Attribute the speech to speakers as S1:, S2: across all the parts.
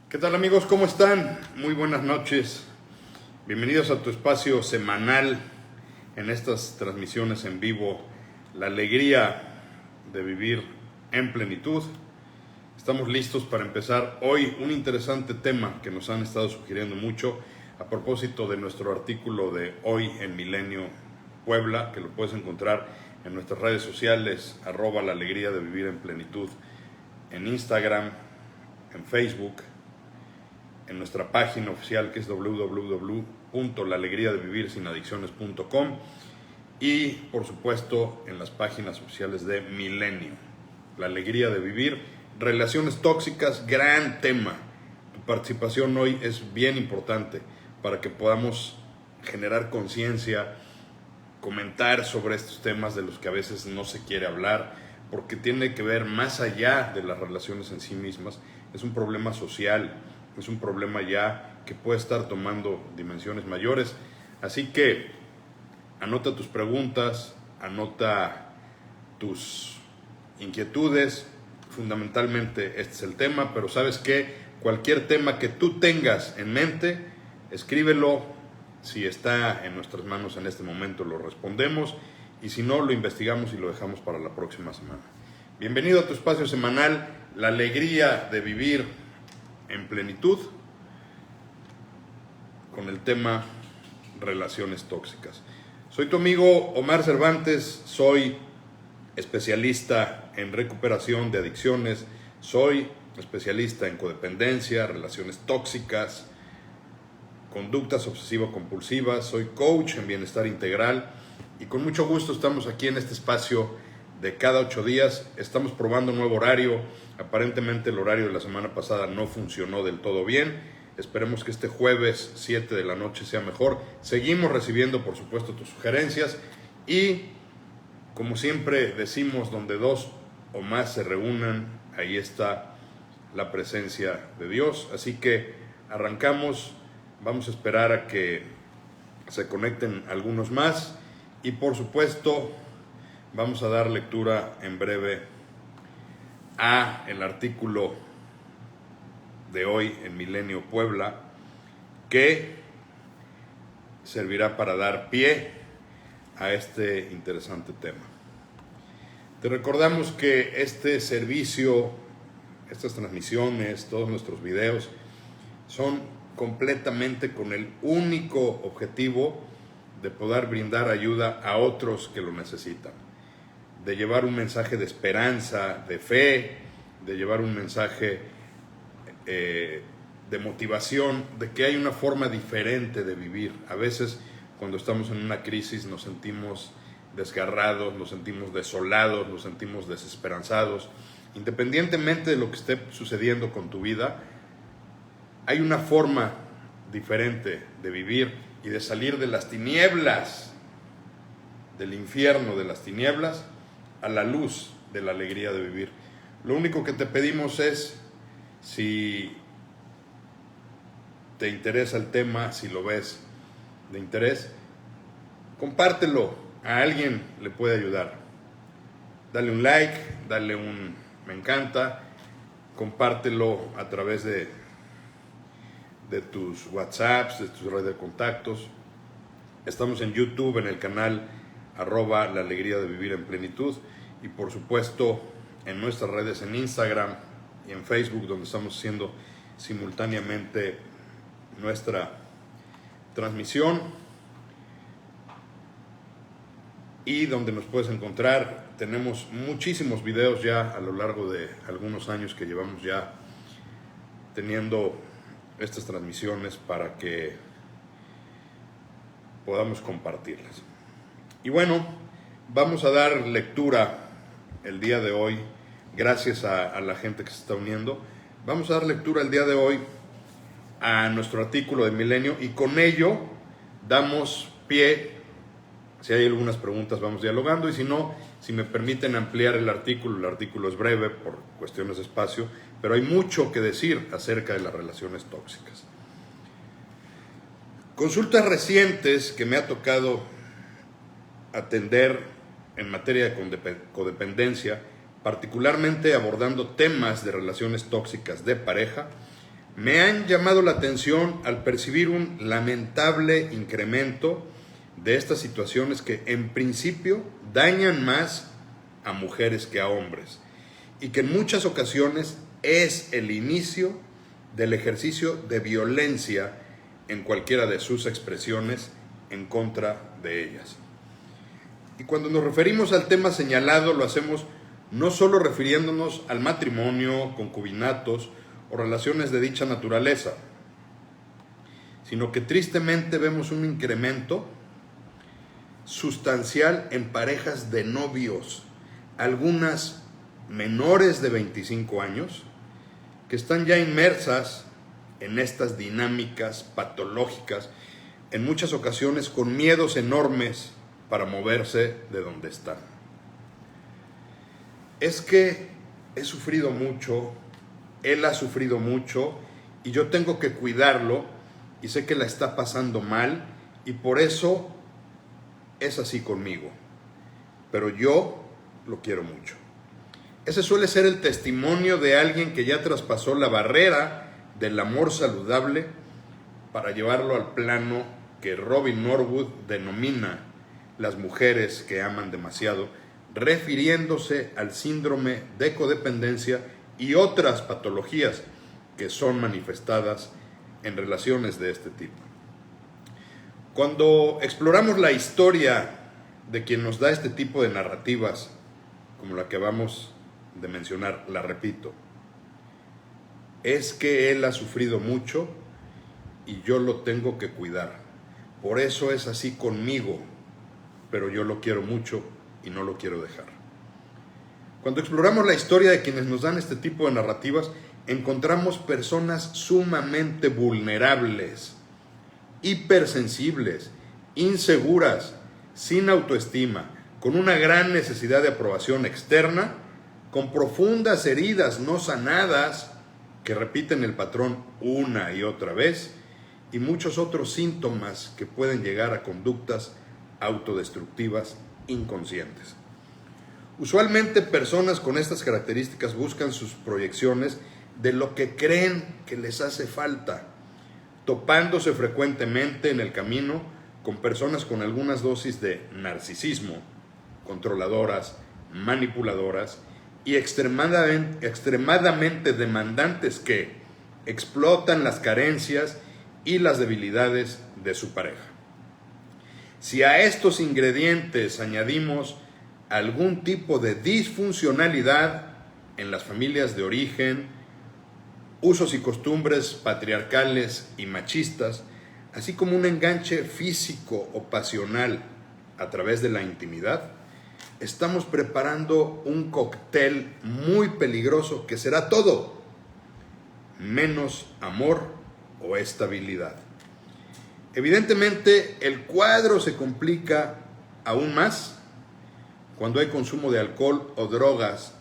S1: ¿Qué tal amigos? ¿Cómo están? Muy buenas noches. Bienvenidos a tu espacio semanal en estas transmisiones en vivo. La alegría de vivir en plenitud. Estamos listos para empezar hoy un interesante tema que nos han estado sugiriendo mucho a propósito de nuestro artículo de hoy en Milenio Puebla, que lo puedes encontrar en nuestras redes sociales, @la alegría de vivir en plenitud, en Instagram, en Facebook, en nuestra página oficial que es www.laalegriadevivirsinadicciones.com y por supuesto en las páginas oficiales de Milenio. La alegría de vivir, relaciones tóxicas, gran tema. Tu participación hoy es bien importante para que podamos generar conciencia, comentar sobre estos temas de los que a veces no se quiere hablar, porque tiene que ver más allá de las relaciones en sí mismas. Es un problema social, es un problema ya que puede estar tomando dimensiones mayores. Así que anota tus preguntas, anota tus inquietudes. Fundamentalmente este es el tema, pero sabes que cualquier tema que tú tengas en mente, escríbelo. Si está en nuestras manos en este momento lo respondemos, y si no lo investigamos y lo dejamos para la próxima semana. Bienvenido a tu espacio semanal, la alegría de vivir en plenitud, con el tema relaciones tóxicas. Soy tu amigo Omar Cervantes, soy especialista en recuperación de adicciones, soy especialista en codependencia, relaciones tóxicas, conductas obsesivo-compulsivas, soy coach en bienestar integral y con mucho gusto estamos aquí en este espacio de cada 8 días. Estamos probando un nuevo horario. Aparentemente el horario de la semana pasada no funcionó del todo bien. Esperemos que este jueves 7 de la noche sea mejor. Seguimos recibiendo, por supuesto, tus sugerencias y, como siempre decimos, donde dos o más se reúnan, ahí está la presencia de Dios. Así que arrancamos. Vamos a esperar a que se conecten algunos más y, por supuesto, vamos a dar lectura en breve a el artículo de hoy en Milenio Puebla, que servirá para dar pie a este interesante tema. Te recordamos que este servicio, estas transmisiones, todos nuestros videos son completamente con el único objetivo de poder brindar ayuda a otros que lo necesitan, de llevar un mensaje de esperanza, de fe, de llevar un mensaje de motivación, de que hay una forma diferente de vivir. A veces cuando estamos en una crisis nos sentimos desgarrados, nos sentimos desolados, nos sentimos desesperanzados. Independientemente de lo que esté sucediendo con tu vida, hay una forma diferente de vivir y de salir de las tinieblas, del infierno de las tinieblas, a la luz de la alegría de vivir. Lo único que te pedimos es, si te interesa el tema, si lo ves de interés, compártelo, a alguien le puede ayudar. Dale un like, dale un me encanta, compártelo a través de tus WhatsApps, de tus redes de contactos. Estamos en YouTube, en el canal @la alegría de vivir en plenitud, y por supuesto en nuestras redes, en Instagram y en Facebook, donde estamos haciendo simultáneamente nuestra transmisión y donde nos puedes encontrar. Tenemos muchísimos videos ya a lo largo de algunos años que llevamos ya teniendo estas transmisiones para que podamos compartirlas. Y bueno, vamos a dar lectura el día de hoy, gracias a la gente que se está uniendo. Vamos a dar lectura el día de hoy a nuestro artículo de Milenio y con ello damos pie. Si hay algunas preguntas vamos dialogando, y si no, si me permiten ampliar el artículo es breve por cuestiones de espacio, pero hay mucho que decir acerca de las relaciones tóxicas. Consultas recientes que me ha tocado atender en materia de codependencia, particularmente abordando temas de relaciones tóxicas de pareja, me han llamado la atención al percibir un lamentable incremento de estas situaciones que en principio dañan más a mujeres que a hombres y que en muchas ocasiones es el inicio del ejercicio de violencia en cualquiera de sus expresiones en contra de ellas. Y cuando nos referimos al tema señalado, lo hacemos no solo refiriéndonos al matrimonio, concubinatos o relaciones de dicha naturaleza, sino que tristemente vemos un incremento sustancial en parejas de novios, algunas menores de 25 años, que están ya inmersas en estas dinámicas patológicas, en muchas ocasiones con miedos enormes para moverse de donde están. Es que he sufrido mucho, él ha sufrido mucho y yo tengo que cuidarlo y sé que la está pasando mal y por eso es así conmigo, pero yo lo quiero mucho. Ese suele ser el testimonio de alguien que ya traspasó la barrera del amor saludable para llevarlo al plano que Robin Norwood denomina las mujeres que aman demasiado, refiriéndose al síndrome de codependencia y otras patologías que son manifestadas en relaciones de este tipo. Cuando exploramos la historia de quien nos da este tipo de narrativas, como la que vamos de mencionar, la repito, es que él ha sufrido mucho y yo lo tengo que cuidar. Por eso es así conmigo, pero yo lo quiero mucho y no lo quiero dejar. Cuando exploramos la historia de quienes nos dan este tipo de narrativas, encontramos personas sumamente vulnerables, hipersensibles, inseguras, sin autoestima, con una gran necesidad de aprobación externa, con profundas heridas no sanadas que repiten el patrón una y otra vez, y muchos otros síntomas que pueden llegar a conductas autodestructivas inconscientes. Usualmente personas con estas características buscan sus proyecciones de lo que creen que les hace falta, topándose frecuentemente en el camino con personas con algunas dosis de narcisismo, controladoras, manipuladoras y extremadamente demandantes que explotan las carencias y las debilidades de su pareja. Si a estos ingredientes añadimos algún tipo de disfuncionalidad en las familias de origen, usos y costumbres patriarcales y machistas, así como un enganche físico o pasional a través de la intimidad, estamos preparando un cóctel muy peligroso que será todo menos amor o estabilidad. Evidentemente, el cuadro se complica aún más cuando hay consumo de alcohol o drogas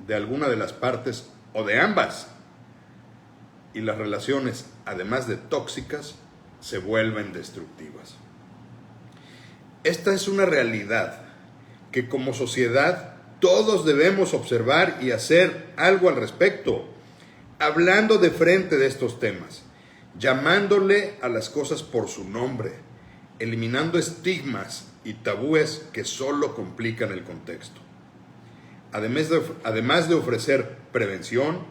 S1: de alguna de las partes o de ambas, y las relaciones, además de tóxicas, se vuelven destructivas. Esta es una realidad que como sociedad todos debemos observar y hacer algo al respecto, hablando de frente de estos temas, llamándole a las cosas por su nombre, eliminando estigmas y tabúes que solo complican el contexto. Además de ofrecer prevención,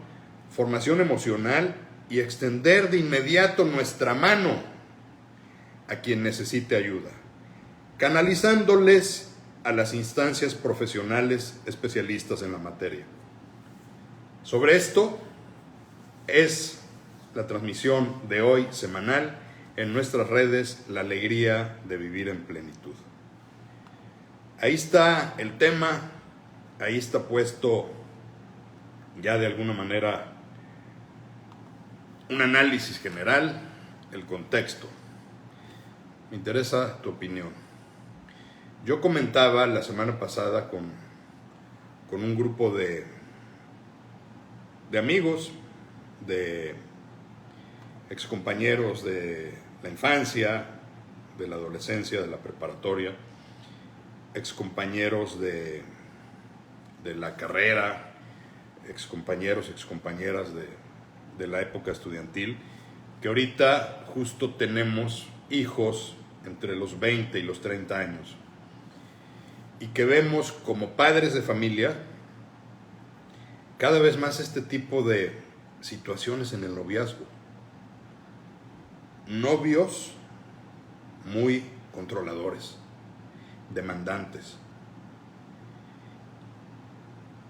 S1: formación emocional y extender de inmediato nuestra mano a quien necesite ayuda, canalizándoles a las instancias profesionales especialistas en la materia. Sobre esto es la transmisión de hoy semanal en nuestras redes, La Alegría de Vivir en Plenitud. Ahí está el tema, ahí está puesto ya de alguna manera un análisis general, el contexto. Me interesa tu opinión. Yo comentaba la semana pasada con un grupo de amigos, de excompañeros de la infancia, de la adolescencia, de la preparatoria, excompañeros de la carrera, excompañeros, excompañeras de de la época estudiantil, que ahorita justo tenemos hijos entre los 20 y los 30 años, y que vemos como padres de familia cada vez más este tipo de situaciones en el noviazgo. Novios muy controladores, demandantes.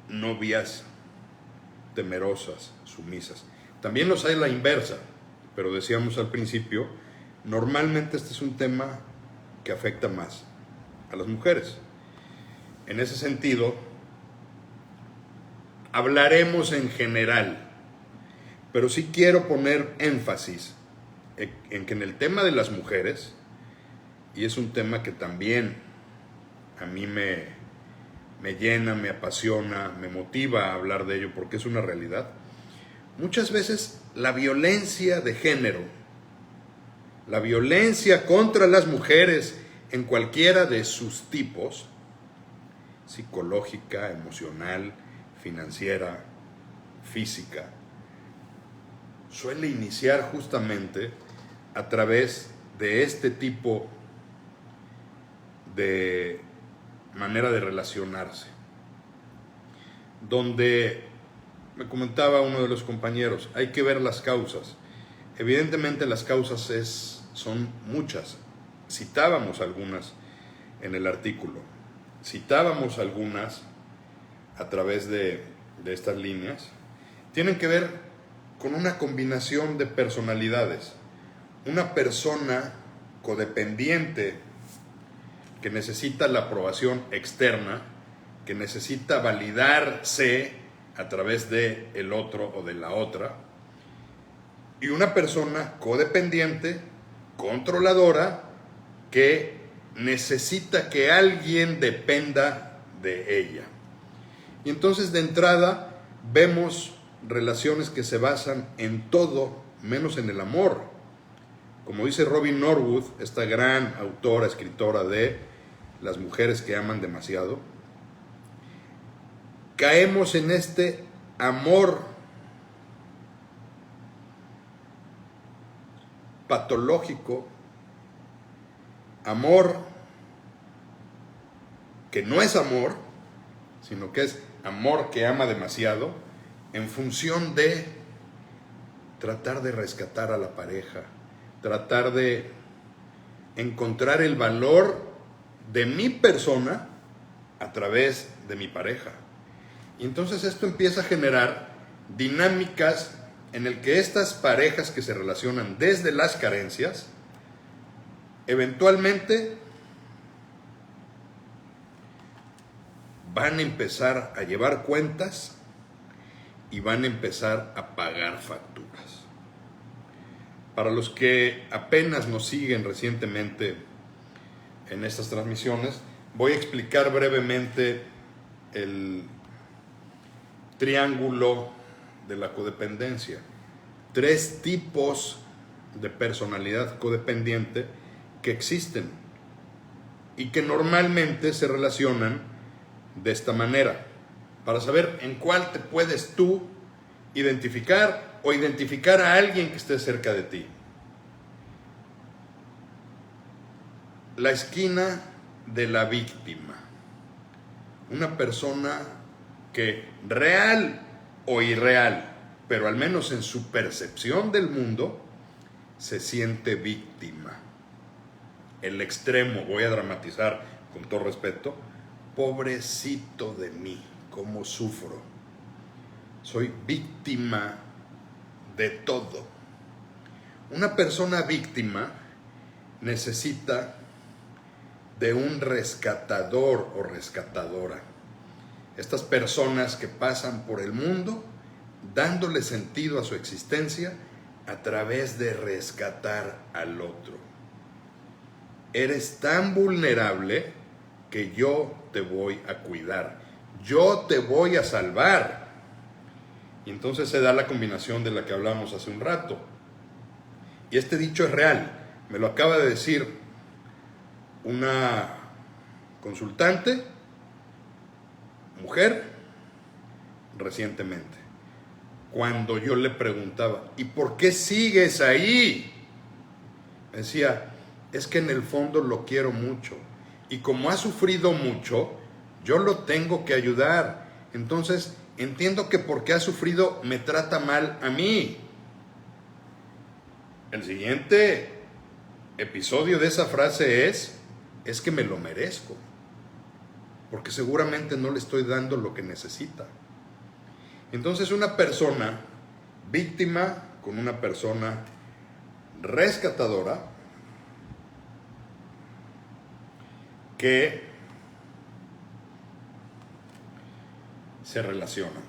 S1: Novias temerosas, sumisas. También los hay a la inversa, pero decíamos al principio, normalmente este es un tema que afecta más a las mujeres. En ese sentido, hablaremos en general, pero sí quiero poner énfasis en que en el tema de las mujeres, y es un tema que también a mí me llena, me apasiona, me motiva a hablar de ello porque es una realidad. Muchas veces la violencia de género, la violencia contra las mujeres en cualquiera de sus tipos, psicológica, emocional, financiera, física, suele iniciar justamente a través de este tipo de manera de relacionarse, donde me comentaba uno de los compañeros, hay que ver las causas. Evidentemente las causas son muchas. Citábamos algunas en el artículo, citábamos algunas a través de estas líneas. Tienen que ver con una combinación de personalidades. Una persona codependiente que necesita la aprobación externa, que necesita validarse a través de el otro o de la otra, y una persona codependiente, controladora, que necesita que alguien dependa de ella. Y entonces de entrada vemos relaciones que se basan en todo menos en el amor. Como dice Robin Norwood, esta gran autora, escritora de Las mujeres que aman demasiado, caemos en este amor patológico, amor que no es amor, sino que es amor que ama demasiado, en función de tratar de rescatar a la pareja, tratar de encontrar el valor de mi persona a través de mi pareja. Y entonces esto empieza a generar dinámicas en el que estas parejas que se relacionan desde las carencias, eventualmente van a empezar a llevar cuentas y van a empezar a pagar facturas. Para los que apenas nos siguen recientemente en estas transmisiones, voy a explicar brevemente el triángulo de la codependencia. 3 tipos de personalidad codependiente que existen y que normalmente se relacionan de esta manera, para saber en cuál te puedes tú identificar o identificar a alguien que esté cerca de ti. La esquina de la víctima. Una persona que, real o irreal, pero al menos en su percepción del mundo, se siente víctima. El extremo, voy a dramatizar con todo respeto, pobrecito de mí, cómo sufro. Soy víctima de todo. Una persona víctima necesita de un rescatador o rescatadora. Estas personas que pasan por el mundo dándole sentido a su existencia a través de rescatar al otro. Eres tan vulnerable que yo te voy a cuidar, yo te voy a salvar. Y entonces se da la combinación de la que hablamos hace un rato. Y este dicho es real, me lo acaba de decir una consultante, mujer, recientemente. cuando yo le preguntaba, ¿y por qué sigues ahí? Me decía, es que en el fondo lo quiero mucho. Y como ha sufrido mucho, yo lo tengo que ayudar. Entonces, entiendo que porque ha sufrido me trata mal a mí. El siguiente episodio de esa frase es que me lo merezco. Porque seguramente no le estoy dando lo que necesita. Entonces, una persona víctima con una persona rescatadora que se relacionan.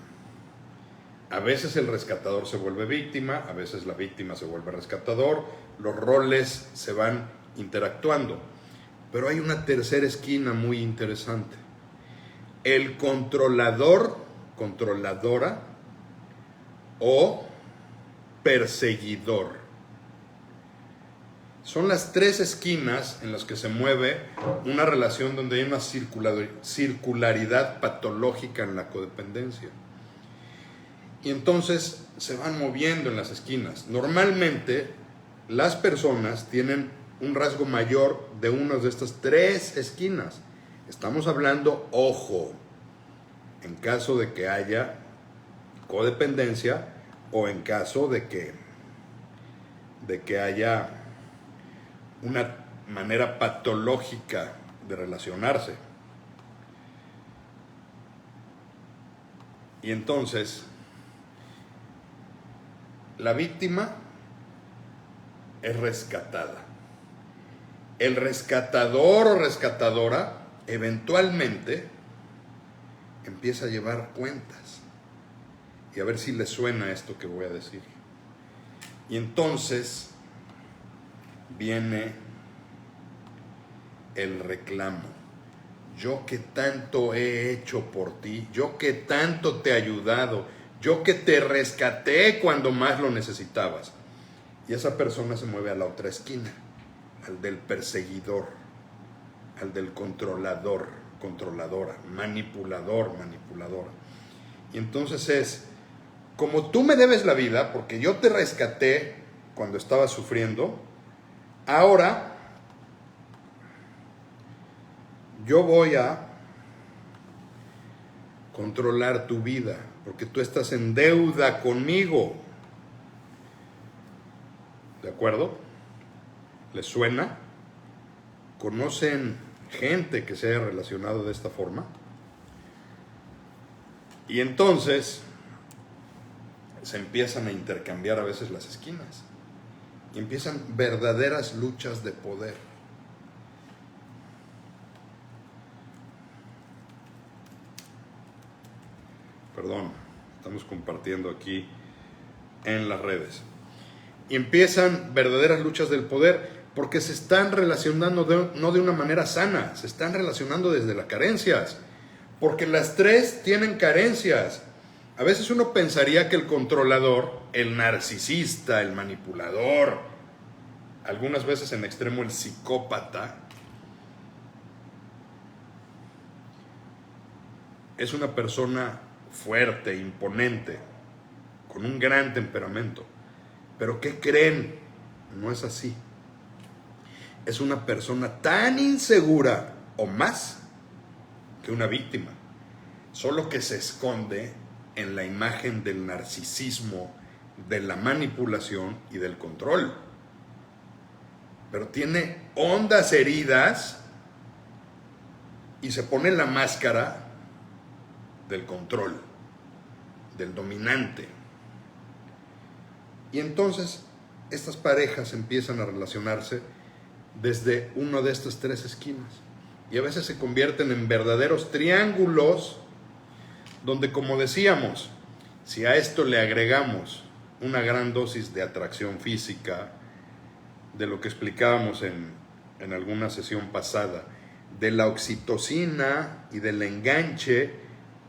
S1: A veces el rescatador se vuelve víctima, a veces la víctima se vuelve rescatador, los roles se van interactuando. Pero hay una tercera esquina muy interesante. El controlador, controladora o perseguidor. Son las tres esquinas en las que se mueve una relación donde hay una circularidad patológica en la codependencia. Y entonces se van moviendo en las esquinas. Normalmente las personas tienen un rasgo mayor de una de estas tres esquinas. Estamos hablando, ojo, en caso de que haya codependencia o en caso de que haya una manera patológica de relacionarse. Y entonces, la víctima es rescatada. El rescatador o rescatadora eventualmente empieza a llevar cuentas. Y a ver si les suena esto que voy a decir. Y entonces viene el reclamo. Yo que tanto he hecho por ti, yo que tanto te he ayudado, yo que te rescaté cuando más lo necesitabas. Y esa persona se mueve a la otra esquina, al del perseguidor, al del controlador, controladora, manipulador, manipuladora. Y entonces es, como tú me debes la vida, porque yo te rescaté cuando estabas sufriendo, ahora yo voy a controlar tu vida, porque tú estás en deuda conmigo. ¿De acuerdo? ¿Les suena? ¿Conocen gente que se haya relacionado de esta forma? Y entonces se empiezan a intercambiar a veces las esquinas y empiezan verdaderas luchas de poder. Perdón, estamos compartiendo aquí en las redes. Y empiezan verdaderas luchas del poder porque se están relacionando no de una manera sana, se están relacionando desde las carencias, porque las tres tienen carencias. A veces uno pensaría que el controlador, el narcisista, el manipulador, algunas veces en extremo el psicópata, es una persona fuerte, imponente, con un gran temperamento. Pero ¿qué creen? No es así. Es una persona tan insegura o más que una víctima, solo que se esconde en la imagen del narcisismo, de la manipulación y del control. Pero tiene hondas heridas y se pone la máscara del control, del dominante. Y entonces estas parejas empiezan a relacionarse desde una de estas tres esquinas. Y a veces se convierten en verdaderos triángulos donde, como decíamos, si a esto le agregamos una gran dosis de atracción física, de lo que explicábamos en alguna sesión pasada, de la oxitocina y del enganche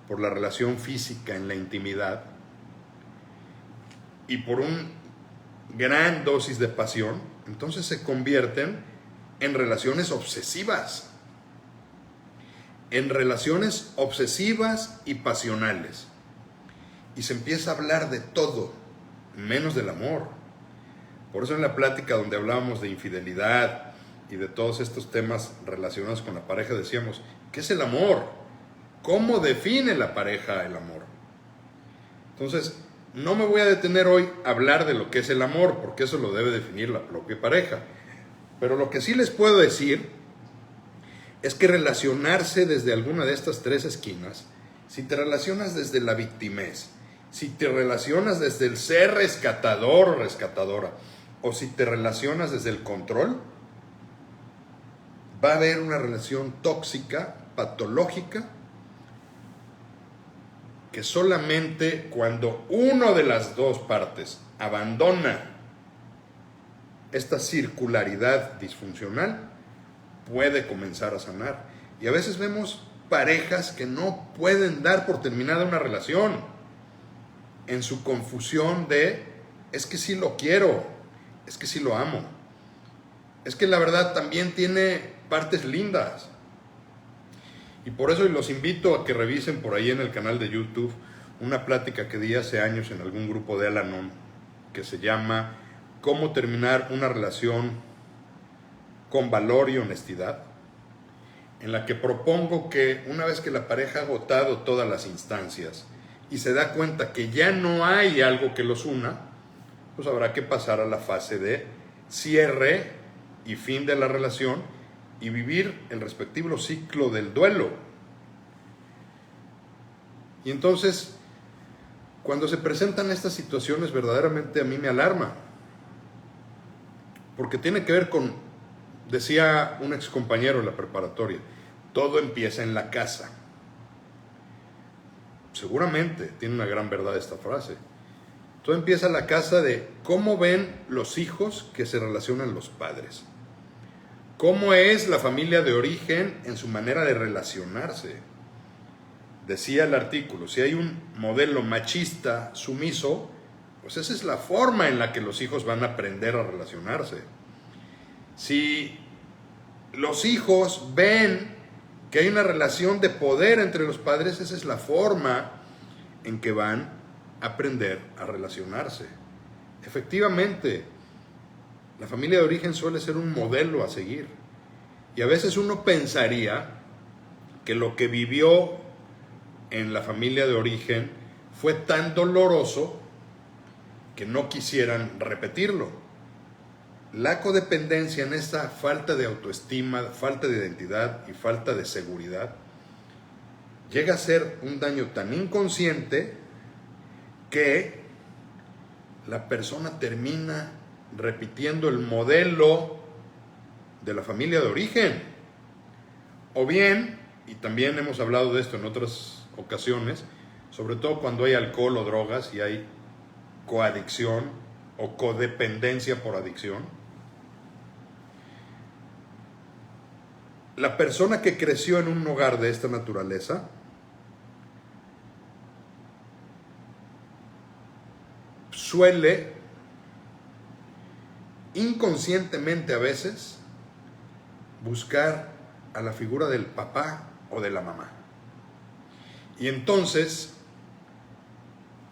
S1: por la relación física en la intimidad, y por una gran dosis de pasión, entonces se convierten en relaciones obsesivas. En relaciones obsesivas y pasionales. y se empieza a hablar de todo, menos del amor. Por eso en la plática donde hablábamos de infidelidad y de todos estos temas relacionados con la pareja decíamos, ¿qué es el amor? ¿Cómo define la pareja el amor? Entonces, no me voy a detener hoy a hablar de lo que es el amor, porque eso lo debe definir la propia pareja. Pero lo que sí les puedo decir es que relacionarse desde alguna de estas tres esquinas, si te relacionas desde la victimez, si te relacionas desde el ser rescatador o rescatadora, o si te relacionas desde el control, va a haber una relación tóxica, patológica, que solamente cuando una de las dos partes abandona esta circularidad disfuncional, puede comenzar a sanar. Y a veces vemos parejas que no pueden dar por terminada una relación en su confusión de, es que sí lo quiero, es que sí lo amo, es que la verdad también tiene partes lindas. Y por eso los invito a que revisen por ahí en el canal de YouTube una plática que di hace años en algún grupo de Al-Anon que se llama ¿Cómo terminar una relación con valor y honestidad? En la que propongo que una vez que la pareja ha agotado todas las instancias y se da cuenta que ya no hay algo que los una, pues habrá que pasar a la fase de cierre y fin de la relación y vivir el respectivo ciclo del duelo. Y entonces, cuando se presentan estas situaciones, verdaderamente a mí me alarma, porque tiene que ver con, decía un ex compañero en la preparatoria, todo empieza en la casa. Seguramente tiene una gran verdad esta frase. Todo empieza en la casa de cómo ven los hijos que se relacionan los padres. ¿Cómo es la familia de origen en su manera de relacionarse? Decía el artículo, si hay un modelo machista, sumiso, pues esa es la forma en la que los hijos van a aprender a relacionarse. Si los hijos ven que hay una relación de poder entre los padres, esa es la forma en que van a aprender a relacionarse. Efectivamente, la familia de origen suele ser un modelo a seguir. Y a veces uno pensaría que lo que vivió en la familia de origen fue tan doloroso que no quisieran repetirlo. La codependencia en esta falta de autoestima, falta de identidad y falta de seguridad llega a ser un daño tan inconsciente que la persona termina repitiendo el modelo de la familia de origen. O bien, y también hemos hablado de esto en otras ocasiones, sobre todo cuando hay alcohol o drogas y hay coadicción o codependencia por adicción, la persona que creció en un hogar de esta naturaleza suele inconscientemente a veces buscar a la figura del papá o de la mamá. Y entonces,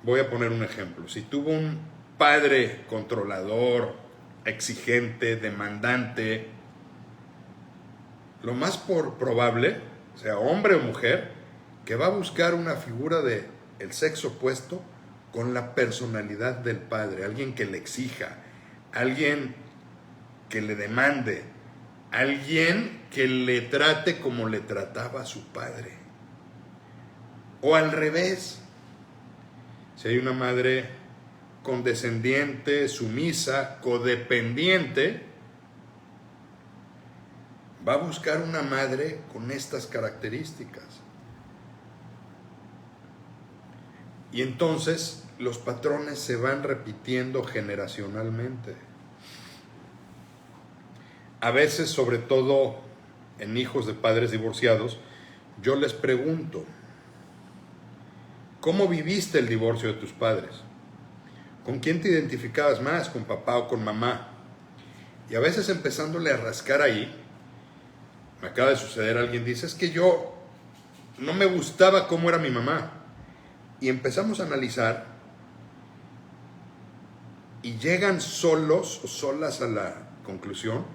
S1: voy a poner un ejemplo. Si tuvo un padre controlador, exigente, demandante, lo más probable, sea hombre o mujer, que va a buscar una figura del sexo opuesto con la personalidad del padre, alguien que le exija, alguien que le demande, alguien que le trate como le trataba a su padre. O al revés, si hay una madre condescendiente, sumisa, codependiente, va a buscar una madre con estas características. Y entonces los patrones se van repitiendo generacionalmente. A veces, sobre todo en hijos de padres divorciados, yo les pregunto, ¿cómo viviste el divorcio de tus padres? ¿Con quién te identificabas más? ¿Con papá o con mamá? Y a veces empezándole a rascar ahí, me acaba de suceder, alguien dice, es que yo no me gustaba cómo era mi mamá, Y empezamos a analizar y llegan solos o solas a la conclusión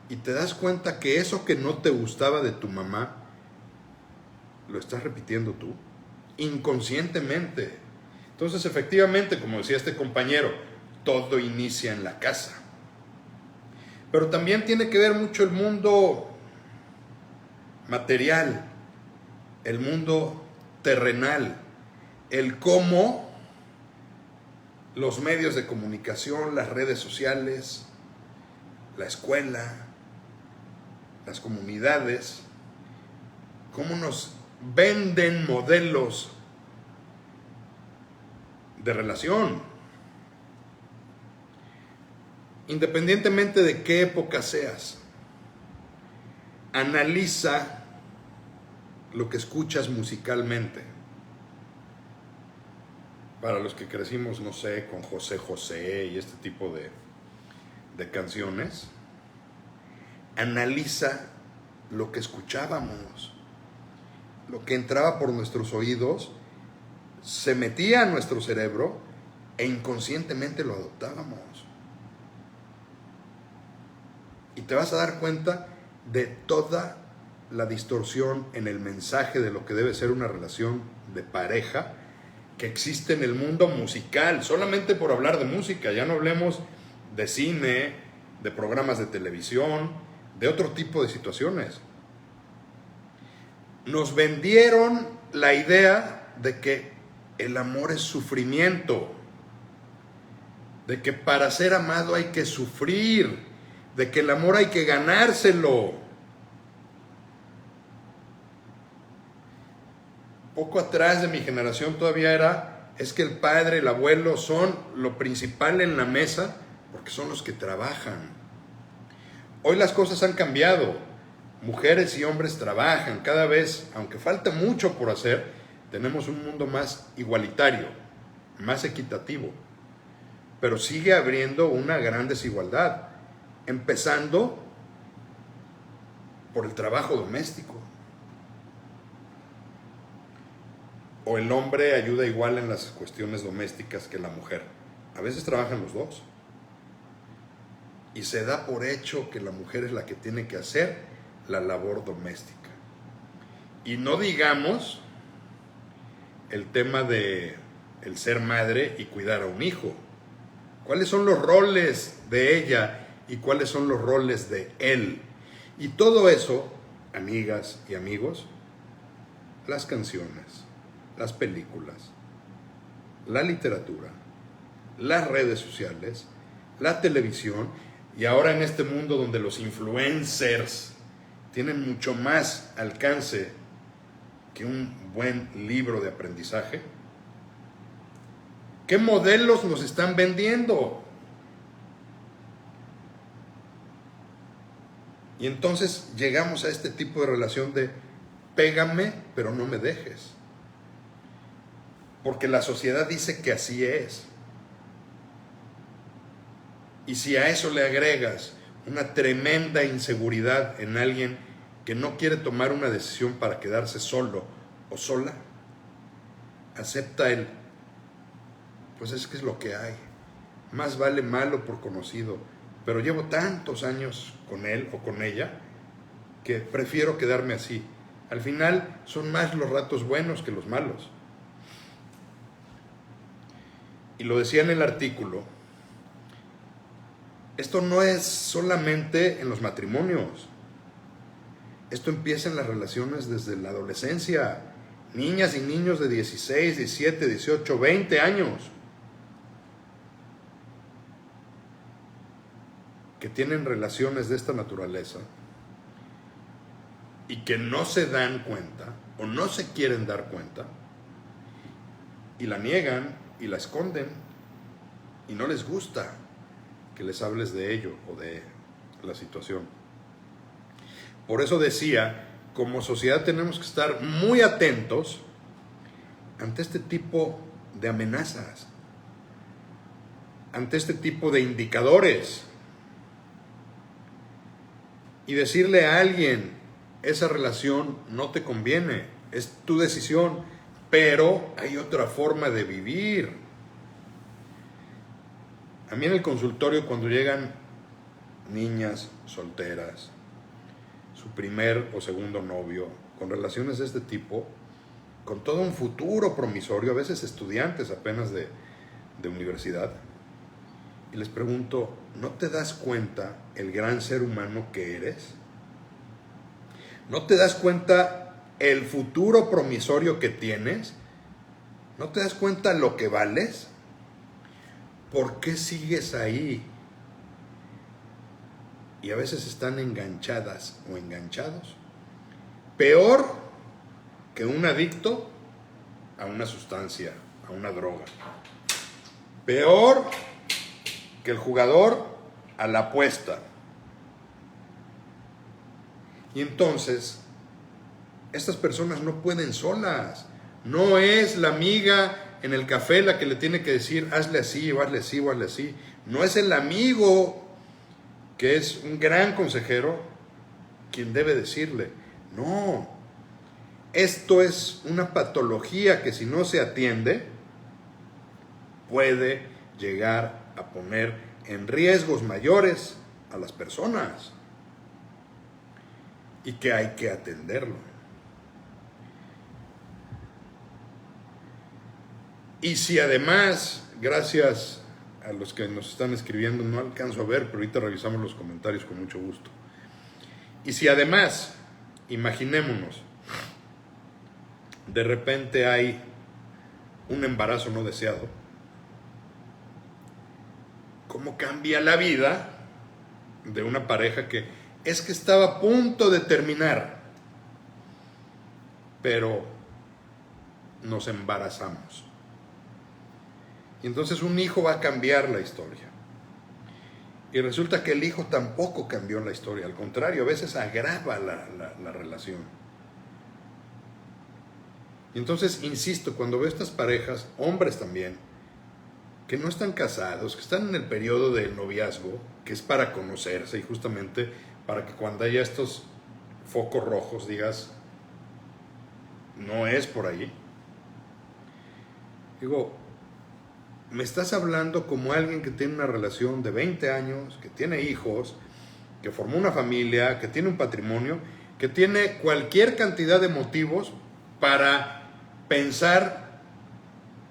S1: y te das cuenta que eso que no te gustaba de tu mamá lo estás repitiendo tú inconscientemente. Entonces, efectivamente, como decía este compañero, todo inicia en la casa. Pero también tiene que ver mucho el mundo material, el mundo terrenal, el cómo los medios de comunicación, las redes sociales, la escuela, las comunidades, cómo nos venden modelos de relación. Independientemente de qué época seas, analiza lo que escuchas musicalmente. Para los que crecimos, no sé, con José José y este tipo de canciones, analiza lo que escuchábamos, lo que entraba por nuestros oídos, se metía a nuestro cerebro e inconscientemente lo adoptábamos. Y te vas a dar cuenta de toda la distorsión en el mensaje de lo que debe ser una relación de pareja que existe en el mundo musical, solamente por hablar de música, ya no hablemos de cine, de programas de televisión, de otro tipo de situaciones. Nos vendieron la idea de que el amor es sufrimiento, de que para ser amado hay que sufrir, de que el amor hay que ganárselo. Poco atrás de mi generación todavía es que el padre, el abuelo son lo principal en la mesa porque son los que trabajan. Hoy las cosas han cambiado. Mujeres y hombres trabajan cada vez, aunque falta mucho por hacer, tenemos un mundo más igualitario, más equitativo, pero sigue habiendo una gran desigualdad, empezando por el trabajo doméstico. O el hombre ayuda igual en las cuestiones domésticas que la mujer. A veces trabajan los dos. Y se da por hecho que la mujer es la que tiene que hacer la labor doméstica. Y no digamos el tema de el ser madre y cuidar a un hijo. ¿Cuáles son los roles de ella y cuáles son los roles de él? Y todo eso, amigas y amigos, las canciones, las películas, la literatura, las redes sociales, la televisión, y ahora en este mundo donde los influencers tienen mucho más alcance que un buen libro de aprendizaje, ¿qué modelos nos están vendiendo? Y entonces llegamos a este tipo de relación de pégame, pero no me dejes. Porque la sociedad dice que así es. Y si a eso le agregas una tremenda inseguridad en alguien que no quiere tomar una decisión para quedarse solo o sola, acepta el, pues es que es lo que hay. Más vale malo por conocido, pero llevo tantos años con él o con ella que prefiero quedarme así. Al final son más los ratos buenos que los malos. Y lo decía en el artículo, esto no es solamente en los matrimonios. Esto empieza en las relaciones desde la adolescencia. Niñas y niños de 16, 17, 18, 20 años que tienen relaciones de esta naturaleza y que no se dan cuenta o no se quieren dar cuenta y la niegan y la esconden y no les gusta que les hables de ello o de la situación. Por eso decía, como sociedad tenemos que estar muy atentos ante este tipo de amenazas, ante este tipo de indicadores, y decirle a alguien, esa relación no te conviene, es tu decisión, pero hay otra forma de vivir. A mí en el consultorio, cuando llegan niñas solteras, su primer o segundo novio, con relaciones de este tipo, con todo un futuro promisorio, a veces estudiantes apenas de universidad, y les pregunto, ¿no te das cuenta el gran ser humano que eres? ¿No te das cuenta el futuro promisorio que tienes? ¿No te das cuenta lo que vales? ¿Por qué sigues ahí? Y a veces están enganchadas o enganchados. Peor que un adicto a una sustancia, a una droga. Peor que el jugador a la apuesta. Y entonces, estas personas no pueden solas. No es la amiga en el café la que le tiene que decir, hazle así, o hazle así, o hazle así. No es el amigo, que es un gran consejero, quien debe decirle. No. Esto es una patología que si no se atiende, puede llegar a poner en riesgos mayores a las personas. Y que hay que atenderlo. Y si además, gracias a los que nos están escribiendo, no alcanzo a ver, pero ahorita revisamos los comentarios con mucho gusto. Y si además, imaginémonos, de repente hay un embarazo no deseado, ¿cómo cambia la vida de una pareja que es que estaba a punto de terminar, pero nos embarazamos? Y entonces un hijo va a cambiar la historia. Y resulta que el hijo tampoco cambió la historia, al contrario, a veces agrava la relación. Y entonces, insisto, cuando veo estas parejas, hombres también, que no están casados, que están en el periodo del noviazgo, que es para conocerse y justamente para que cuando haya estos focos rojos digas, no es por ahí. Digo, me estás hablando como alguien que tiene una relación de 20 años, que tiene hijos, que formó una familia, que tiene un patrimonio, que tiene cualquier cantidad de motivos para pensar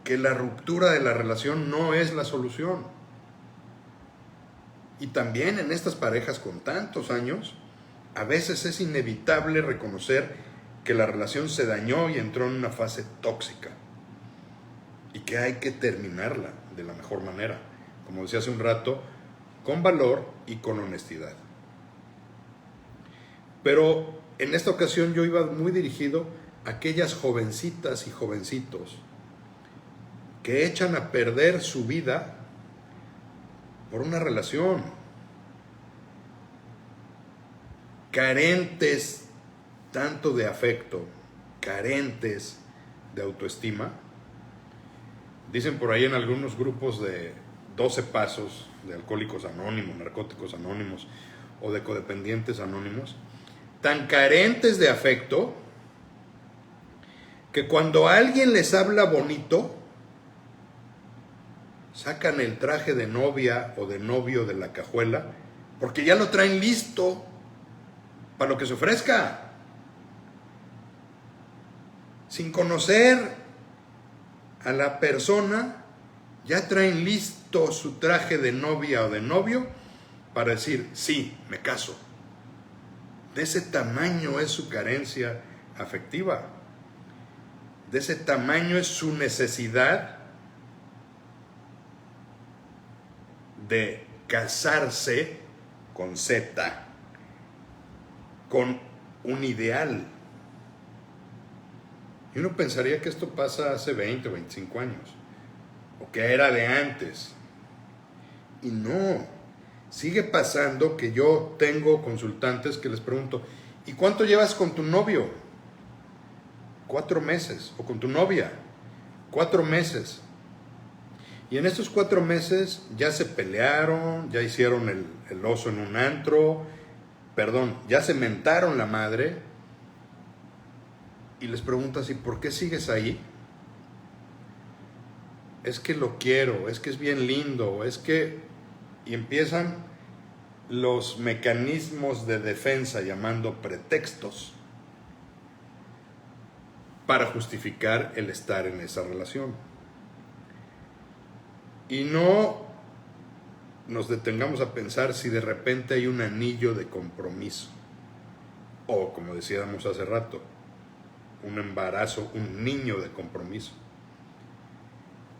S1: que la ruptura de la relación no es la solución. Y también en estas parejas con tantos años, a veces es inevitable reconocer que la relación se dañó y entró en una fase tóxica. Y que hay que terminarla de la mejor manera, como decía hace un rato, con valor y con honestidad. Pero en esta ocasión yo iba muy dirigido a aquellas jovencitas y jovencitos que echan a perder su vida por una relación, carentes tanto de afecto, carentes de autoestima. Dicen por ahí en algunos grupos de 12 pasos de alcohólicos anónimos, narcóticos anónimos o de codependientes anónimos, tan carentes de afecto que cuando alguien les habla bonito, sacan el traje de novia o de novio de la cajuela porque ya lo traen listo para lo que se ofrezca. Sin conocer a la persona, ya traen listo su traje de novia o de novio para decir, sí, me caso. De ese tamaño es su carencia afectiva. De ese tamaño es su necesidad de casarse con Z, con un ideal. Y uno pensaría que esto pasa hace 20 o 25 años, o que era de antes. Y no, sigue pasando que yo tengo consultantes que les pregunto, ¿y cuánto llevas con tu novio? 4 meses, o con tu novia, 4 meses. Y en estos 4 meses ya se pelearon, ya hicieron el oso en un antro, ya se mentaron la madre. Y les preguntas, ¿y por qué sigues ahí? es que lo quiero, es que es bien lindo, es que... Y empiezan los mecanismos de defensa llamando pretextos para justificar el estar en esa relación. Y no nos detengamos a pensar si de repente hay un anillo de compromiso, o como decíamos hace rato, un embarazo, un niño de compromiso.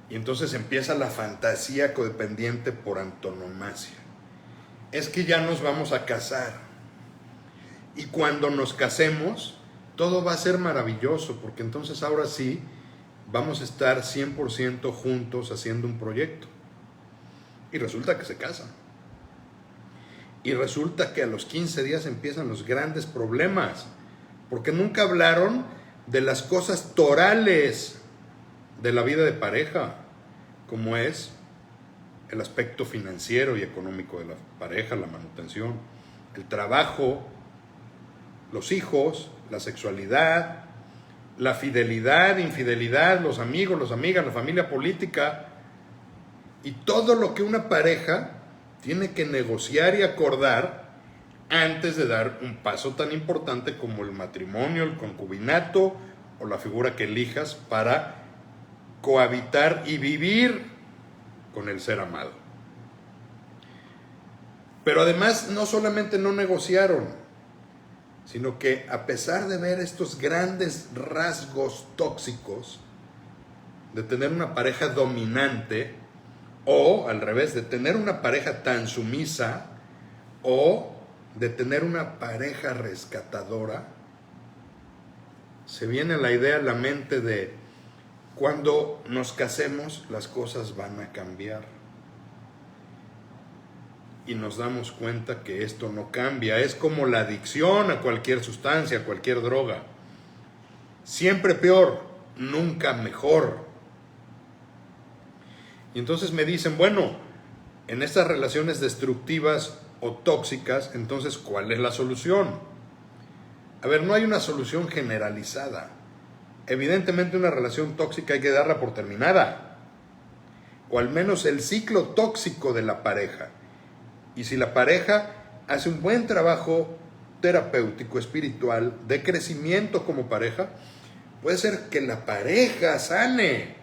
S1: Y entonces empieza la fantasía codependiente por antonomasia. Es que ya nos vamos a casar. Y cuando nos casemos, todo va a ser maravilloso, porque entonces ahora sí vamos a estar 100% juntos haciendo un proyecto. Y resulta que se casan. Y resulta que a los 15 días empiezan los grandes problemas, porque nunca hablaron de las cosas torales de la vida de pareja, como es el aspecto financiero y económico de la pareja, la manutención, el trabajo, los hijos, la sexualidad, la fidelidad, infidelidad, los amigos, las amigas, la familia política y todo lo que una pareja tiene que negociar y acordar antes de dar un paso tan importante como el matrimonio, el concubinato o la figura que elijas para cohabitar y vivir con el ser amado. Pero además no solamente no negociaron, sino que a pesar de ver estos grandes rasgos tóxicos de tener una pareja dominante, o al revés, de tener una pareja tan sumisa, o de tener una pareja rescatadora, se viene la idea a la mente de cuando nos casemos las cosas van a cambiar. Y nos damos cuenta que esto no cambia. Es como la adicción a cualquier sustancia, a cualquier droga. Siempre peor, nunca mejor. Y entonces me dicen, bueno, en estas relaciones destructivas o tóxicas, entonces, ¿cuál es la solución? A ver, no hay una solución generalizada. Evidentemente una relación tóxica hay que darla por terminada, o al menos el ciclo tóxico de la pareja. Y si la pareja hace un buen trabajo terapéutico, espiritual, de crecimiento como pareja, puede ser que la pareja sane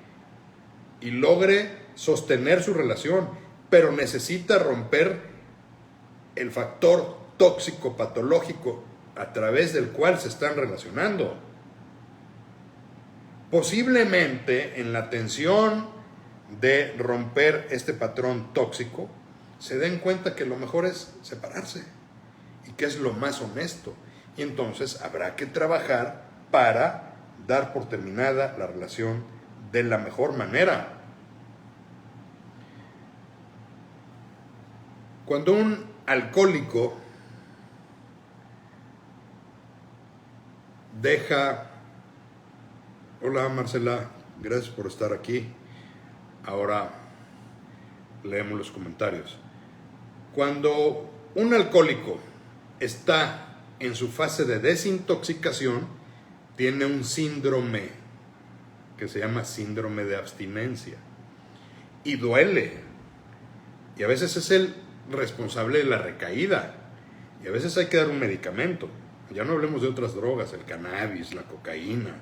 S1: y logre sostener su relación, pero necesita romper el factor tóxico patológico a través del cual se están relacionando. Posiblemente en la tensión de romper este patrón tóxico se den cuenta que lo mejor es separarse y que es lo más honesto. Y entonces habrá que trabajar para dar por terminada la relación de la mejor manera. Cuando un alcohólico deja... Hola Marcela, gracias por estar aquí. Ahora leemos los comentarios. Cuando un alcohólico está en su fase de desintoxicación, tiene un síndrome que se llama síndrome de abstinencia. Y duele. Y a veces es el responsable de la recaída. Y a veces hay que dar un medicamento. Ya no hablemos de otras drogas, el cannabis, la cocaína,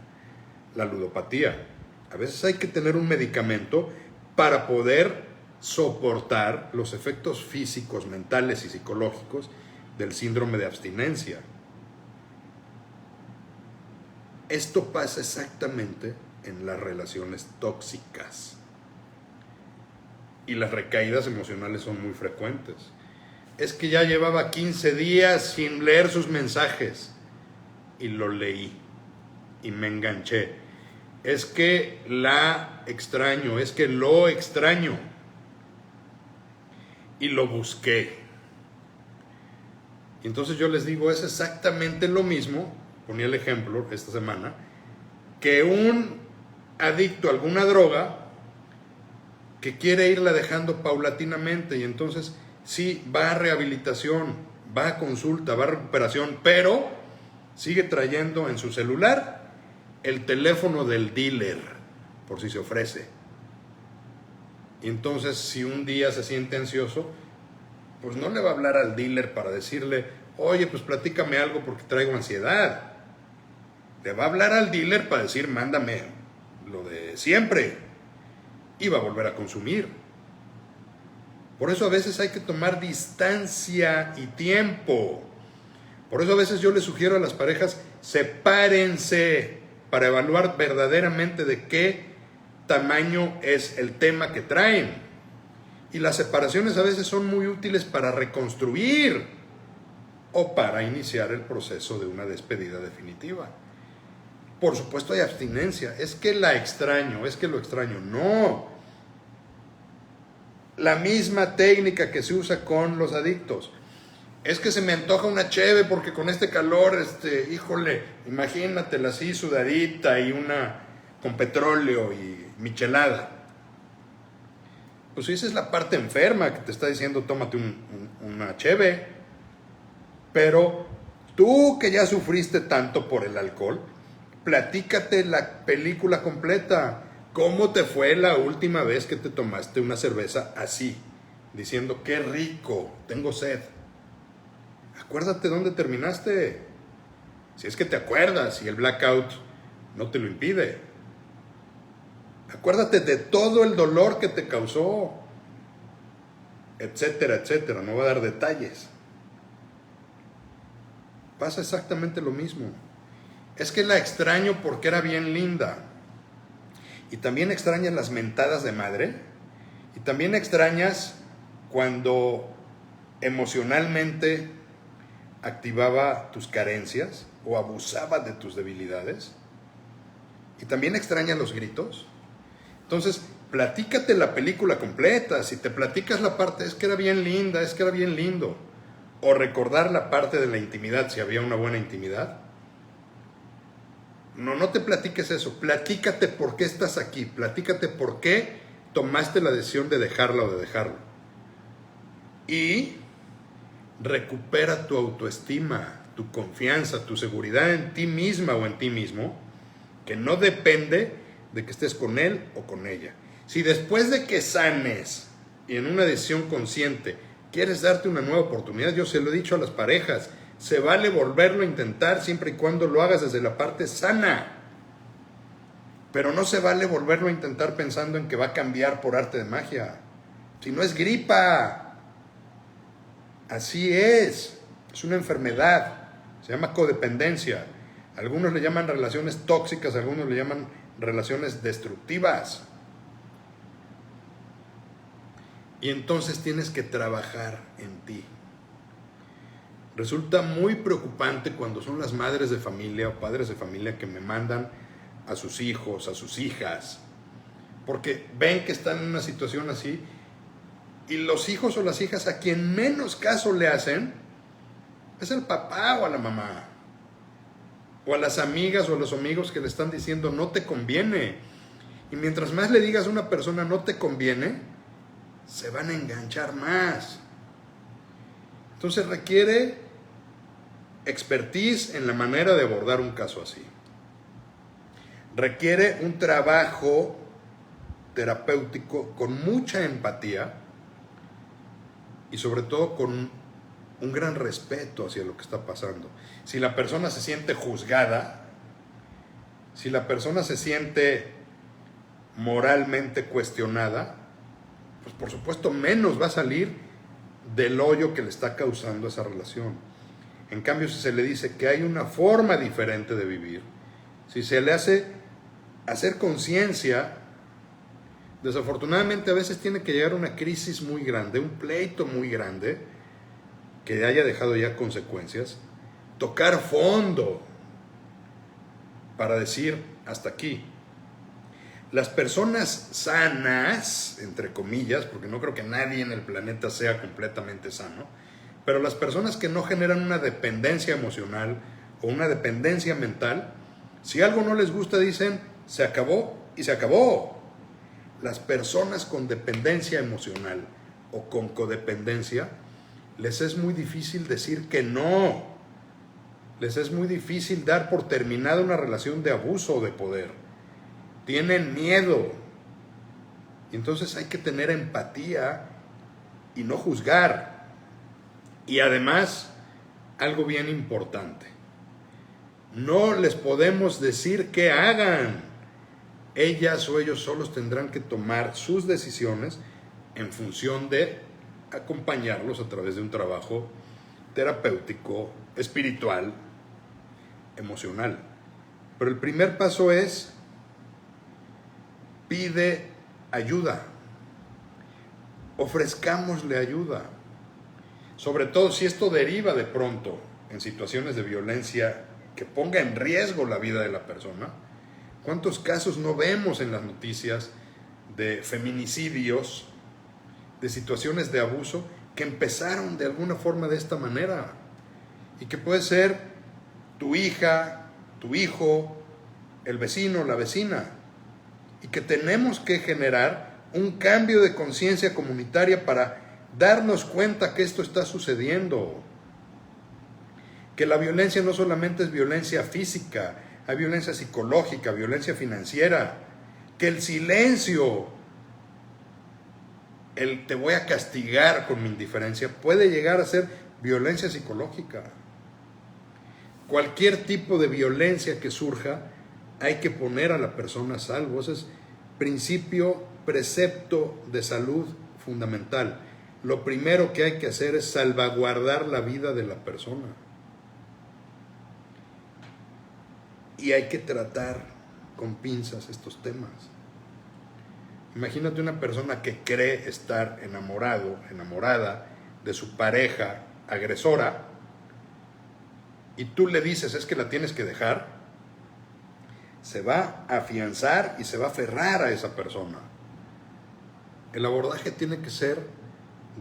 S1: la ludopatía. A veces hay que tener un medicamento para poder soportar los efectos físicos, mentales y psicológicos del síndrome de abstinencia. Esto pasa exactamente en las relaciones tóxicas. Y las recaídas emocionales son muy frecuentes. Es que ya llevaba 15 días sin leer sus mensajes y lo leí y me enganché. Es que la extraño, es que lo extraño y lo busqué. Y entonces yo les digo, es exactamente lo mismo, ponía el ejemplo esta semana, que un adicto a alguna droga que quiere irla dejando paulatinamente y entonces sí va a rehabilitación, va a consulta, va a recuperación, pero sigue trayendo en su celular el teléfono del dealer, por si se ofrece. Y entonces, si un día se siente ansioso, pues no le va a hablar al dealer para decirle, oye, pues platícame algo porque traigo ansiedad. Le va a hablar al dealer para decir, mándame lo de siempre. Y va a volver a consumir. Por eso a veces hay que tomar distancia y tiempo. Por eso a veces yo les sugiero a las parejas, sepárense para evaluar verdaderamente de qué tamaño es el tema que traen. Y las separaciones a veces son muy útiles para reconstruir o para iniciar el proceso de una despedida definitiva. Por supuesto hay abstinencia. Es que la extraño, es que lo extraño. No. La misma técnica que se usa con los adictos. Es que se me antoja una cheve porque con este calor, híjole, imagínatela así sudadita y una con petróleo y michelada. Pues esa es la parte enferma que te está diciendo tómate una cheve. Pero tú que ya sufriste tanto por el alcohol, platícate la película completa. ¿Cómo te fue la última vez que te tomaste una cerveza así? Diciendo, qué rico, tengo sed. Acuérdate dónde terminaste. Si es que te acuerdas y el blackout no te lo impide. Acuérdate de todo el dolor que te causó. Etcétera, etcétera. No voy a dar detalles. Pasa exactamente lo mismo. Es que la extraño porque era bien linda. Y también extrañas las mentadas de madre. Y también extrañas cuando emocionalmente activaba tus carencias o abusaba de tus debilidades. Y también extrañas los gritos. Entonces, platícate la película completa. Si te platicas la parte, es que era bien linda, es que era bien lindo. O recordar la parte de la intimidad, si había una buena intimidad. No te platiques eso. Platícate por qué estás aquí. Platícate por qué tomaste la decisión de dejarla o de dejarlo. Y recupera tu autoestima, tu confianza, tu seguridad en ti misma o en ti mismo, que no depende de que estés con él o con ella. Si después de que sanes y en una decisión consciente quieres darte una nueva oportunidad, yo se lo he dicho a las parejas, se vale volverlo a intentar siempre y cuando lo hagas desde la parte sana. Pero no se vale volverlo a intentar pensando en que va a cambiar por arte de magia. Si no es gripa. Así es una enfermedad, se llama codependencia. Algunos le llaman relaciones tóxicas, algunos le llaman relaciones destructivas. Y entonces tienes que trabajar en ti. Resulta muy preocupante cuando son las madres de familia o padres de familia que me mandan a sus hijos, a sus hijas, porque ven que están en una situación así. Y los hijos o las hijas a quien menos caso le hacen es al papá o a la mamá. O a las amigas o a los amigos que le están diciendo no te conviene. Y mientras más le digas a una persona no te conviene, se van a enganchar más. Entonces requiere expertise en la manera de abordar un caso así. Requiere un trabajo terapéutico con mucha empatía. Y sobre todo con un gran respeto hacia lo que está pasando. Si la persona se siente juzgada, si la persona se siente moralmente cuestionada, pues por supuesto menos va a salir del hoyo que le está causando esa relación. En cambio, si se le dice que hay una forma diferente de vivir, si se le hace hacer conciencia. Desafortunadamente a veces tiene que llegar una crisis muy grande, un pleito muy grande, que haya dejado ya consecuencias, tocar fondo para decir hasta aquí. Las personas sanas, entre comillas, porque no creo que nadie en el planeta sea completamente sano, pero las personas que no generan una dependencia emocional o una dependencia mental, si algo no les gusta dicen, se acabó y se acabó. Las personas con dependencia emocional o con codependencia, les es muy difícil decir que no. Les es muy difícil dar por terminada una relación de abuso o de poder. Tienen miedo. Y entonces hay que tener empatía y no juzgar. Y además, algo bien importante, no les podemos decir qué hagan. Ellas o ellos solos tendrán que tomar sus decisiones en función de acompañarlos a través de un trabajo terapéutico, espiritual, emocional. Pero el primer paso es: pide ayuda. Ofrezcámosle ayuda. Sobre todo si esto deriva de pronto en situaciones de violencia que ponga en riesgo la vida de la persona. ¿Cuántos casos no vemos en las noticias de feminicidios, de situaciones de abuso que empezaron de alguna forma de esta manera? Y que puede ser tu hija, tu hijo, el vecino, la vecina. Y que tenemos que generar un cambio de conciencia comunitaria para darnos cuenta que esto está sucediendo. Que la violencia no solamente es violencia física, hay violencia psicológica, violencia financiera. Que el silencio, el te voy a castigar con mi indiferencia, puede llegar a ser violencia psicológica. Cualquier tipo de violencia que surja, hay que poner a la persona a salvo. Ese es principio, precepto de salud fundamental. Lo primero que hay que hacer es salvaguardar la vida de la persona. Y hay que tratar con pinzas estos temas. Imagínate una persona que cree estar enamorado, enamorada de su pareja agresora, y tú le dices es que la tienes que dejar, se va a afianzar y se va a aferrar a esa persona. El abordaje tiene que ser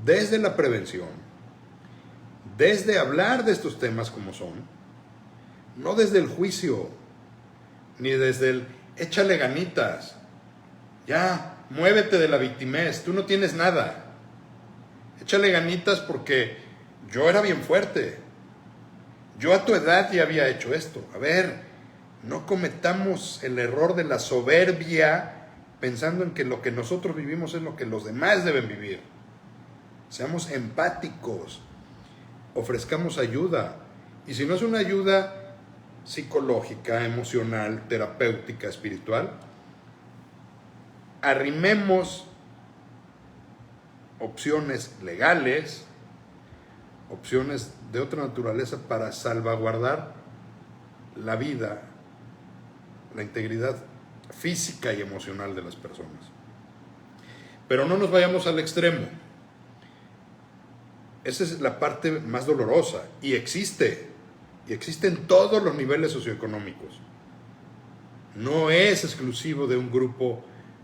S1: desde la prevención, desde hablar de estos temas como son, no desde el juicio, ni desde el échale ganitas, ya, muévete de la victimez, tú no tienes nada, échale ganitas porque yo era bien fuerte, yo a tu edad ya había hecho esto. A ver, no cometamos el error de la soberbia pensando en que lo que nosotros vivimos es lo que los demás deben vivir. Seamos empáticos, ofrezcamos ayuda. Y si no es una ayuda psicológica, emocional, terapéutica, espiritual, arrimemos opciones legales, opciones de otra naturaleza para salvaguardar la vida, la integridad física y emocional de las personas. Pero no nos vayamos al extremo. Esa es la parte más dolorosa y existe en todos los niveles socioeconómicos. No es exclusivo de un grupo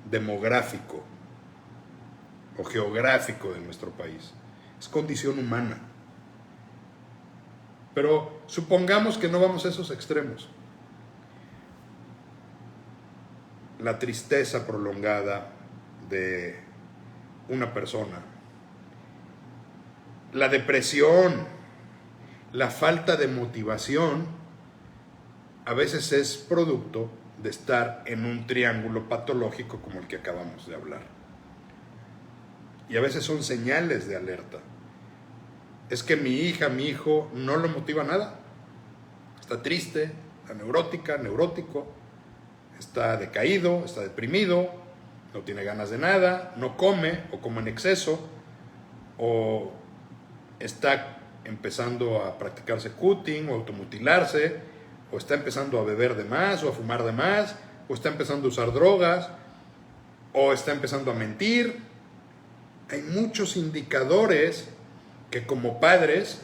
S1: demográfico o geográfico de nuestro país. Es condición humana. Pero supongamos que no vamos a esos extremos. La tristeza prolongada de una persona, la depresión, la falta de motivación, a veces es producto de estar en un triángulo patológico como el que acabamos de hablar. Y a veces son señales de alerta. Es que mi hija, mi hijo no lo motiva nada. Está triste, está neurótica, neurótico, está decaído, está deprimido, no tiene ganas de nada, no come o come en exceso, o está empezando a practicarse cutting o automutilarse, o está empezando a beber de más o a fumar de más, o está empezando a usar drogas, o está empezando a mentir. Hay muchos indicadores que como padres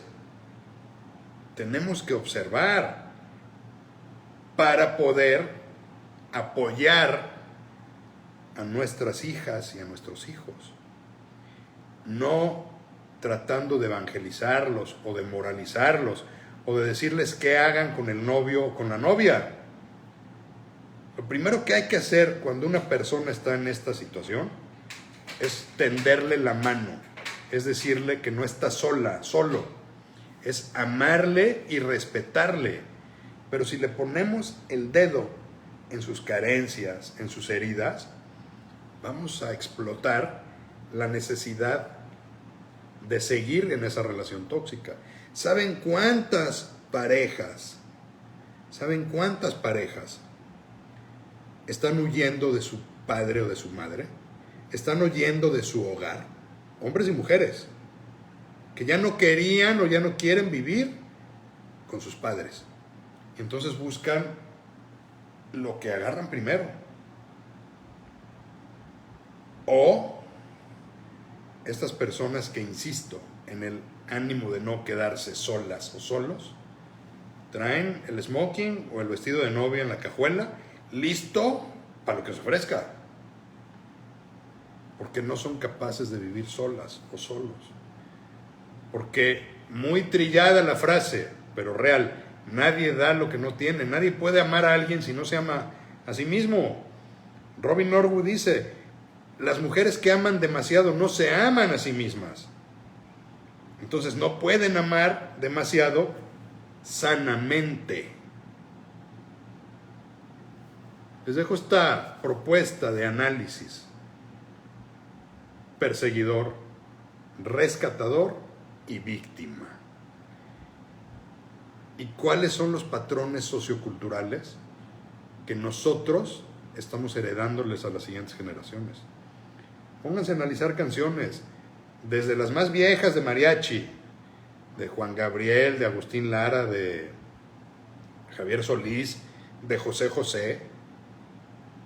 S1: tenemos que observar para poder apoyar a nuestras hijas y a nuestros hijos. No tratando de evangelizarlos o de moralizarlos o de decirles qué hagan con el novio o con la novia. Lo primero que hay que hacer cuando una persona está en esta situación es tenderle la mano, es decirle que no está sola, solo, es amarle y respetarle. Pero si le ponemos el dedo en sus carencias, en sus heridas, vamos a explotar la necesidad de seguir en esa relación tóxica. ¿Saben cuántas parejas están huyendo de su padre o de su madre? Están huyendo de su hogar, hombres y mujeres, que ya no querían o ya no quieren vivir con sus padres. Y entonces buscan lo que agarran primero. O estas personas que, insisto, en el ánimo de no quedarse solas o solos, traen el smoking o el vestido de novia en la cajuela, listo para lo que se ofrezca. Porque no son capaces de vivir solas o solos. Porque muy trillada la frase, pero real, nadie da lo que no tiene. Nadie puede amar a alguien si no se ama a sí mismo. Robin Norwood dice, las mujeres que aman demasiado no se aman a sí mismas. Entonces no pueden amar demasiado sanamente. Les dejo esta propuesta de análisis. Perseguidor, rescatador y víctima. ¿Y cuáles son los patrones socioculturales que nosotros estamos heredándoles a las siguientes generaciones? Pónganse a analizar canciones, desde las más viejas de mariachi, de Juan Gabriel, de Agustín Lara, de Javier Solís, de José José,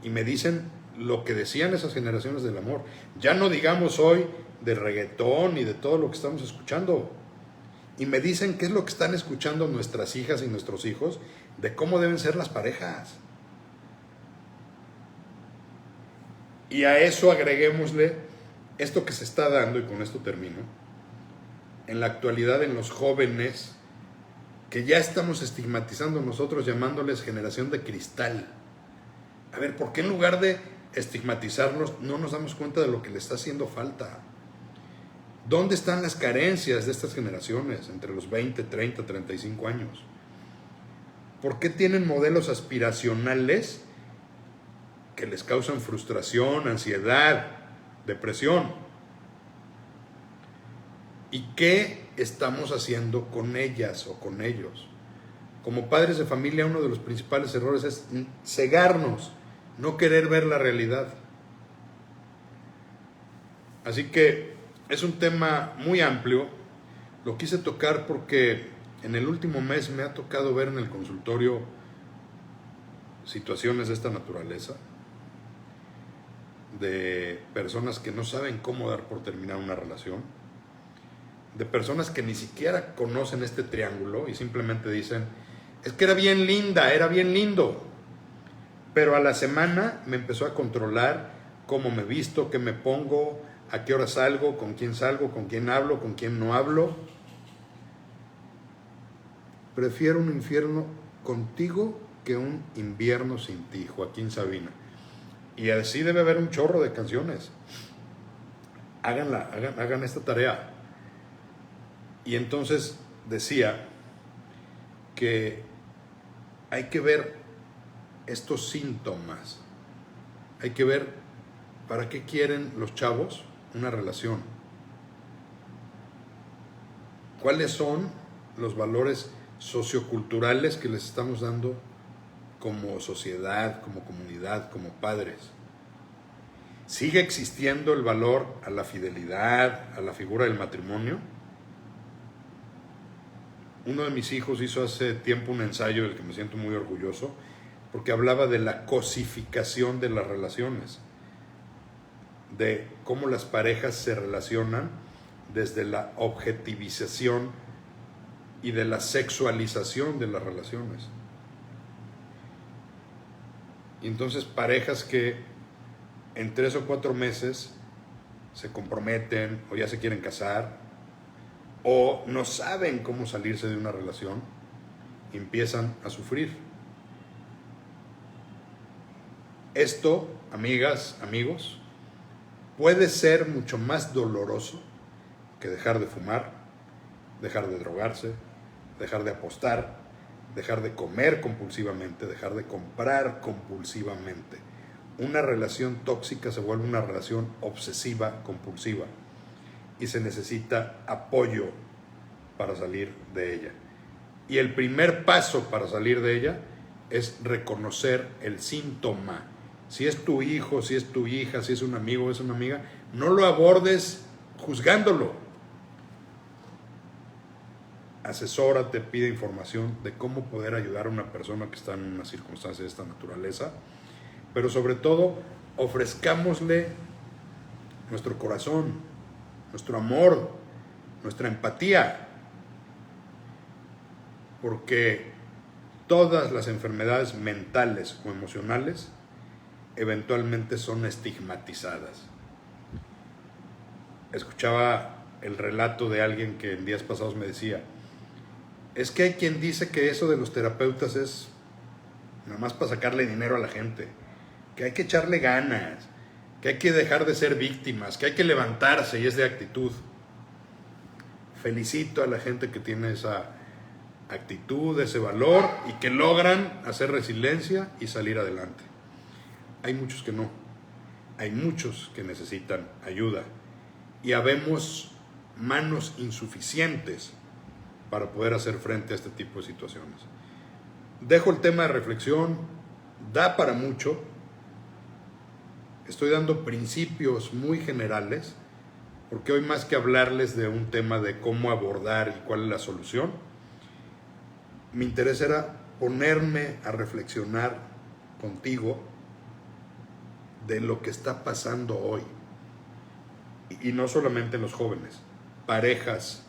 S1: y me dicen lo que decían esas generaciones del amor. Ya no digamos hoy de reggaetón y de todo lo que estamos escuchando. Y me dicen qué es lo que están escuchando nuestras hijas y nuestros hijos, de cómo deben ser las parejas. Y a eso agreguémosle esto que se está dando, y con esto termino, en la actualidad en los jóvenes, que ya estamos estigmatizando nosotros, llamándoles generación de cristal. A ver, ¿por qué en lugar de estigmatizarnos no nos damos cuenta de lo que le está haciendo falta? ¿Dónde están las carencias de estas generaciones entre los 20, 30, 35 años? ¿Por qué tienen modelos aspiracionales que les causan frustración, ansiedad, depresión? ¿Y qué estamos haciendo con ellas o con ellos? Como padres de familia, uno de los principales errores es cegarnos, no querer ver la realidad. Así que es un tema muy amplio. Lo quise tocar porque en el último mes me ha tocado ver en el consultorio situaciones de esta naturaleza, de personas que no saben cómo dar por terminar una relación, de personas que ni siquiera conocen este triángulo y simplemente dicen, es que era bien linda, era bien lindo, pero a la semana me empezó a controlar cómo me visto, qué me pongo, a qué hora salgo, con quién hablo, con quién no hablo. Prefiero un infierno contigo que un invierno sin ti, Joaquín Sabina. Y así debe haber un chorro de canciones. Hagan esta tarea. Y entonces decía que hay que ver estos síntomas. Hay que ver para qué quieren los chavos una relación. ¿Cuáles son los valores socioculturales que les estamos dando como sociedad, como comunidad, como padres? ¿Sigue existiendo el valor a la fidelidad, a la figura del matrimonio? Uno de mis hijos hizo hace tiempo un ensayo del que me siento muy orgulloso, porque hablaba de la cosificación de las relaciones, de cómo las parejas se relacionan desde la objetivización y de la sexualización de las relaciones. Y entonces parejas que en 3 o 4 meses se comprometen o ya se quieren casar o no saben cómo salirse de una relación, empiezan a sufrir. Esto, amigas, amigos, puede ser mucho más doloroso que dejar de fumar, dejar de drogarse, dejar de apostar, dejar de comer compulsivamente, dejar de comprar compulsivamente. una relación tóxica se vuelve una relación obsesiva, compulsiva, y se necesita apoyo para salir de ella. Y el primer paso para salir de ella es reconocer el síntoma. Si es tu hijo, si es tu hija, si es un amigo o es una amiga, no lo abordes juzgándolo. Asesórate, pide información de cómo poder ayudar a una persona que está en una circunstancia de esta naturaleza, pero sobre todo ofrezcámosle nuestro corazón, nuestro amor, nuestra empatía, porque todas las enfermedades mentales o emocionales eventualmente son estigmatizadas. Escuchaba el relato de alguien que en días pasados me decía, es que hay quien dice que eso de los terapeutas es nada más para sacarle dinero a la gente, que hay que echarle ganas, que hay que dejar de ser víctimas, que hay que levantarse, y es de actitud. Felicito a la gente que tiene esa actitud, ese valor, y que logran hacer resiliencia y salir adelante. Hay muchos que no, hay muchos que necesitan ayuda, y habemos manos insuficientes para poder hacer frente a este tipo de situaciones. Dejo el tema de reflexión, da para mucho. Estoy dando principios muy generales, porque hoy, más que hablarles de un tema de cómo abordar y cuál es la solución, mi interés era ponerme a reflexionar contigo de lo que está pasando hoy. Y no solamente en los jóvenes, parejas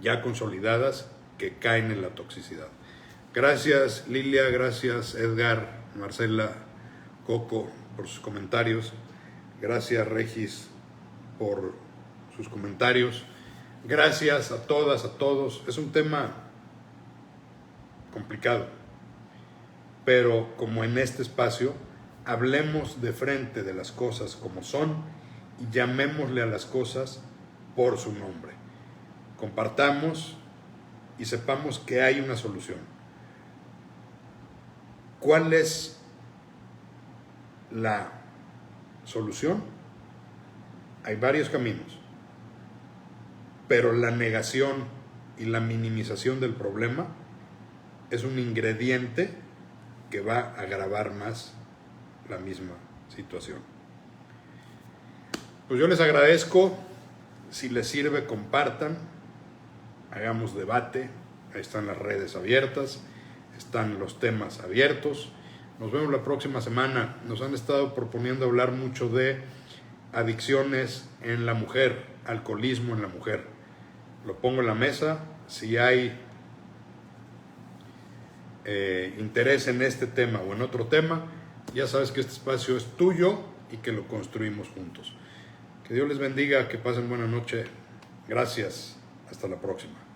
S1: ya consolidadas que caen en la toxicidad. Gracias Lilia, gracias Edgar, Marcela, Coco por sus comentarios. Gracias Regis por sus comentarios. Gracias a todas, a todos. Es un tema complicado, pero como en este espacio, hablemos de frente de las cosas como son y llamémosle a las cosas por su nombre. Compartamos y sepamos que hay una solución. ¿Cuál es la solución? Hay varios caminos, pero la negación y la minimización del problema es un ingrediente que va a agravar más la misma situación. Pues yo les agradezco. Si les sirve, compartan, hagamos debate. Ahí están las redes abiertas, están los temas abiertos. Nos vemos la próxima semana. Nos han estado proponiendo hablar mucho de adicciones en la mujer, alcoholismo en la mujer. Lo pongo en la mesa. Si hay interés en este tema o en otro tema, ya sabes que este espacio es tuyo y que lo construimos juntos. Que Dios les bendiga, que pasen buena noche. Gracias. Hasta la próxima.